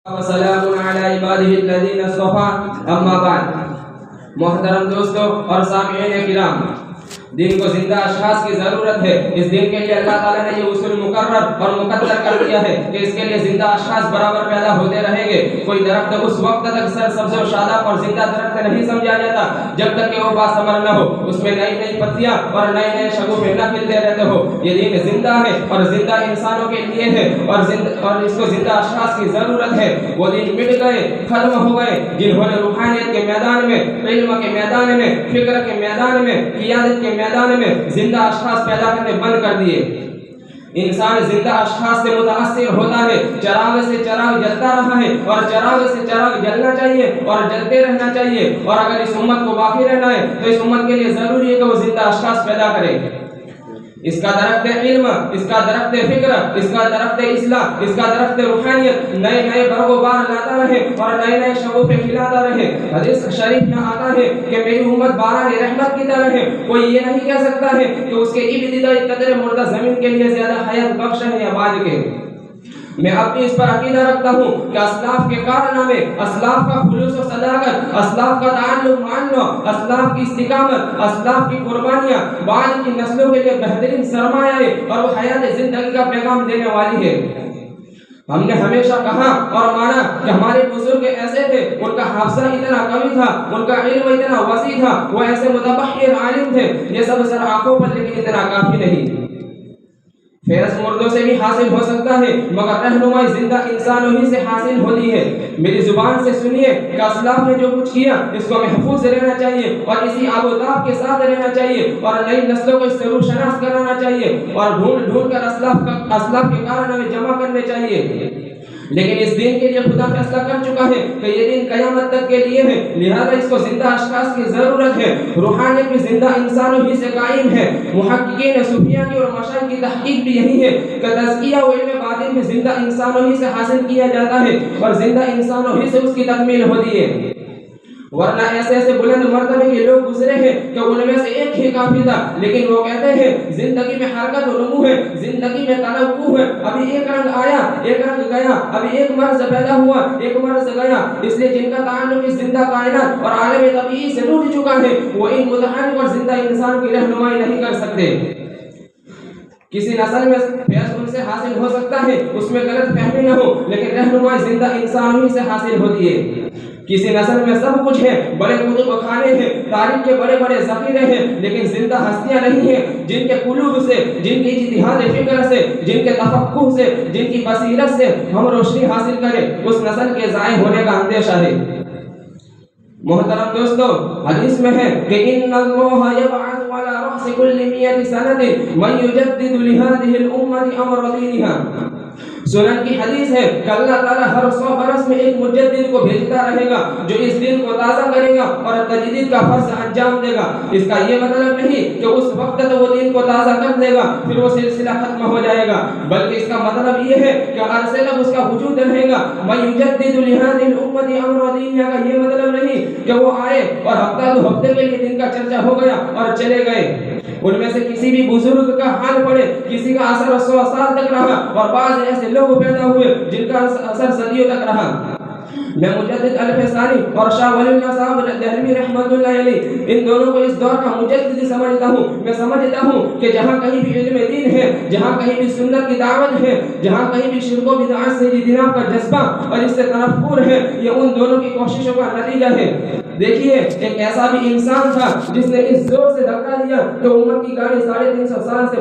وسلام علی عبادہ الذین اصطفى اما بعد۔ محترم دوستو اور سامعین کرام، دین کو زندہ اشخاص کی ضرورت ہے۔ اس دین کے لیے اللہ تعالیٰ نے یہ اصول مقرر اور مقدر کر دیا ہے کہ اس کے لیے زندہ اشخاص برابر پیدا ہوتے رہیں گے۔ کوئی درخت اس وقت تک سرسبز و شاداب اور زندہ درخت نہیں سمجھا جاتا جب تک کہ وہ باثمر نہ ہو، اس میں نئی نئی پتیاں اور نئے نئے شگوفے نہ کھلتے رہتے ہو۔ یہ دین زندہ ہے اور زندہ انسانوں کے لیے ہے اور اس کو زندہ اشخاص کی ضرورت ہے۔ وہ دین مٹ گئے، ختم ہو گئے جنہوں نے روحانیت کے میدان میں، علم کے میدان میں، فکر کے میدان میں، قیادت کے میدان میں زندہ اشخاص پیدا کرنے بند کر دیے۔ انسان زندہ اشخاص سے متاثر ہوتا ہے۔ چراغ سے چراغ جلتا رہا ہے اور چراغ سے چراغ جلنا چاہیے اور جلتے رہنا چاہیے، اور اگر اس امت کو باقی رہنا ہے تو اس امت کے لیے ضروری ہے کہ وہ زندہ اشخاص پیدا کرے۔ اس کا درخت علم، اس کا درخت فکر، اس کا درخت اصلاح، اس کا درخت روحانیت نئے نئے برگ و بار لاتا رہے اور نئے نئے شگوفے کھلاتا رہے۔ حدیث شریف میں آتا ہے کہ میری امت باران رحمت کی طرح ہے۔ کوئی یہ نہیں کہہ سکتا ہے کہ اس کے ابتدائی قطرے مردہ زمین کے لیے زیادہ حیات بخش ہے یا بعد کے۔ میں اپنی اس پر عقیدہ رکھتا ہوں کہ اسلاف کے کارنامے، اسلاف کا خلوص و صداقت، اسلاف کا تعلق معنی، اسلاف کی استقامت، اسلاف کی قربانیاں بعد کی نسلوں کے لیے بہترین سرمایہ ہے اور وہ حیات زندگی کا پیغام دینے والی ہے۔ ہم نے ہمیشہ کہا اور مانا کہ ہمارے بزرگ ایسے تھے، ان کا حافظہ اتنا قوی تھا، ان کا علم اتنا وسیع تھا، وہ ایسے متبحر عالم تھے۔ یہ سب سر آنکھوں پر لیکن اتنا کافی نہیں۔ فیض مردوں سے بھی حاصل ہو سکتا ہے مگر رہنمائی زندہ انسانوں ہی سے حاصل ہوتی ہے۔ میری زبان سے سنیے کہ اسلاف نے جو کچھ کیا اس کو محفوظ رہنا چاہیے اور اسی آب و تاب کے ساتھ رہنا چاہیے اور نئی نسلوں کو اس سے روشناس کرانا چاہیے اور ڈھونڈ ڈھونڈ کر اسلاف کے کارنامے جمع کرنے چاہیے۔ لیکن اس دین کے لیے خدا فیصلہ کر چکا ہے کہ یہ دین قیامت تک کے لیے ہے، لہذا اس کو زندہ اشخاص کی ضرورت ہے۔ روحانیت بھی زندہ انسانوں ہی سے قائم ہے۔ محققین صوفیہ کی اور مشائخ کی تحقیق بھی یہی ہے کہ تزکیہ و علم باطن بھی زندہ انسانوں ہی سے حاصل کیا جاتا ہے اور زندہ انسانوں ہی سے اس کی تکمیل ہوتی ہے۔ ورنہ ایسے ایسے بلند مرتبے کے لوگ گزرے ہیں کہ ان میں سے ایک ہی کافی تھا، لیکن وہ کہتے ہیں زندگی میں حرکت و نمو ہے، زندگی میں تنوع ہے۔ ابھی ایک رنگ آیا، ایک رنگ گیا، ابھی ایک مرض پیدا ہوا، ایک مرض گیا۔ اس لیے جن کا تعلق اس زندہ کائنات اور عالم طبیعی سے ٹوٹ چکا ہے وہ ان متحرک اور زندہ انسان کی رہنمائی نہیں کر سکتے۔ کسی نسل میں فیض ان سے حاصل ہو سکتا ہے، اس میں غلط فہمی نہ ہو، لیکن رہنمائی زندہ انسان ہی سے حاصل ہوتی ہے۔ کسی نسل میں سب کچھ ہے، بڑے کتب خانے ہیں، تاریخ کے بڑے بڑے ذخیرے ہیں، لیکن زندہ ہستیاں نہیں ہیں جن کے قلوب سے، جن کی اجتہاد فکر سے، جن کے تفقہ سے، جن کی بصیرت سے ہم روشنی حاصل کریں۔ اس نسل کے ضائع ہونے کا اندیشہ ہے۔ محترم دوستو، حدیث میں ہے کہ ان اللہ یبعث علی رأس کل 100 سنۃ من یجدد لهذه الامة امر دینها۔ سنن کی حدیث ہے کہ اللہ تعالیٰ ہر 100 برس میں ایک مجدد کو بھیجتا رہے گا جو اس دین کو تازہ کرے گا اور تجدید کا فرض انجام دے گا۔ اس کا یہ مطلب نہیں کہ اس وقت تو وہ دین کو تازہ کر دے گا پھر وہ سلسلہ ختم ہو جائے گا، بلکہ اس کا مطلب یہ ہے کہ عرصے تک اس کا وجود رہے گا۔ من یجدد لهذه الامة امر دینها کا یہ مطلب نہیں کہ وہ آئے اور ہفتہ دو ہفتے کے لیے دین کا چرچا ہو گیا اور چلے گئے۔ ان میں سے کسی بھی بزرگ کا حال پڑے، کسی کا اثر 100 سال تک رہا اور بعض ایسے لوگ پیدا ہوئے جن کا اثر صدیوں تک رہا۔ میں مجدد الفسانی اور شاہ ولی اللہ صاحب دہلوی رحمۃ اللہ علیہ ان دونوں کو اس دور کا مجدد سمجھتا ہوں۔ میں سمجھتا ہوں کہ جہاں کہیں بھی علم دین ہے، جہاں کہیں بھی سنت کی دعوت ہے، جہاں کہیں بھی شرک و بدعات سے اجتناب کا جذبہ اور اس سے تنفر ہے، یہ ان دونوں کی کوششوں کا نتیجہ ہے۔ دیکھیے، ایک ایسا بھی انسان تھا جس نے اس زور سے دھکا دیا کہ امت کی گاڑی 350 سال سے